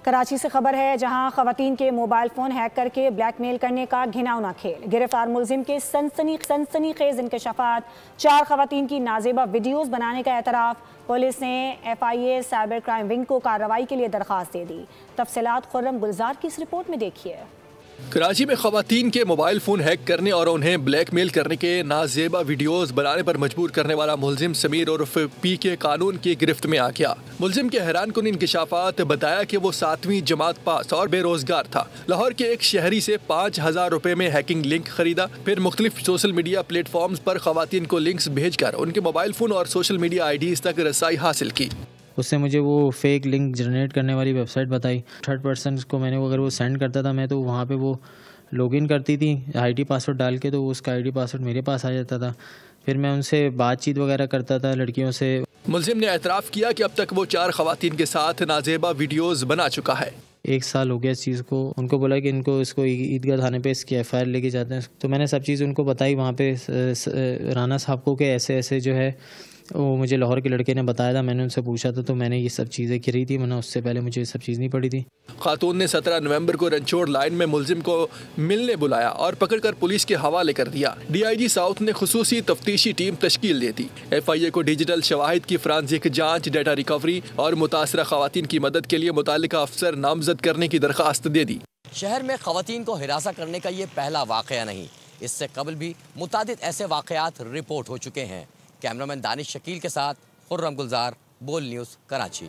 कराची से खबर है, जहां खवातीन के मोबाइल फ़ोन हैक करके ब्लैकमेल करने का घिनौना खेल। गिरफ्तार मुलजिम के सनसनीखेज इंकशाफात, 4 खवातीन की नाजेबा वीडियोज़ बनाने का एतराफ़। पुलिस ने FIA साइबर क्राइम विंग को कार्रवाई के लिए दरख्वास्त दे दी। तफसीलात खुर्रम गुलजार की इस रिपोर्ट में देखिए। कराची में खवातीन के मोबाइल फ़ोन हैक करने और उन्हें ब्लैकमेल करने के नाजेबा वीडियोस बनाने पर मजबूर करने वाला मुलजिम समीर उर्फ PK कानून की गिरफ्त में आ गया। मुलजिम के हैरानकुन इंकशाफात बताया कि वो 7वीं जमात पास और बेरोजगार था। लाहौर के एक शहरी से 5,000 रुपए में हैकिंग लिंक खरीदा, फिर मुख्तलिफ सोशल मीडिया प्लेटफॉर्म्स पर खवातीन को लिंक्स भेजकर उनके मोबाइल फ़ोन और सोशल मीडिया IDs तक रसाई हासिल की। उससे मुझे वो फेक लिंक जनरेट करने वाली वेबसाइट बताई। थर्ड पर्सन को मैंने अगर वो सेंड करता था मैं, तो वहाँ पे वो लॉगिन करती थी ID पासवर्ड डाल के, तो उसका ID पासवर्ड मेरे पास आ जाता था। फिर मैं उनसे बातचीत वगैरह करता था लड़कियों से। मुलजिम ने एतराफ़ किया कि अब तक वो 4 खवातीन के साथ नाजेबा वीडियोस बना चुका है। 1 साल हो गया इस चीज़ को। उनको बोला कि इसको ईदगाह थाने पे इसकी FIR लेके जाते हैं। तो मैंने सब चीज़ उनको बताई वहाँ पे राना साहब को, कि ऐसे ऐसे जो है वो मुझे लाहौर के लड़के ने बताया था। मैंने उनसे पूछा था, तो मैंने ये सब चीज़ें करी थी, वरना उससे पहले मुझे ये सब चीज़ नहीं पड़ी थी। खातून ने 17 नवंबर को रंचोड़ लाइन में मुलजिम को मिलने बुलाया और पकड़कर पुलिस के हवाले कर दिया। DIG साउथ ने खुसूसी तफ्तीशी टीम तश्कील दे दी। FIA को डिजिटल शवाहिद की फ्रांसिक जांच, डाटा रिकवरी और मुतासरा खवातीन की मदद के लिए मुतालिका अफसर नामजद करने की दरख्वास्त दे दी। शहर में खवातीन को हिरासा करने का ये पहला वाक़या नहीं, इससे कबल भी मुतादिद ऐसे वाक़यात रिपोर्ट हो चुके हैं। कैमरामैन दानिश शकील के साथ खुर्रम गुलजार, बोल न्यूज़, कराची।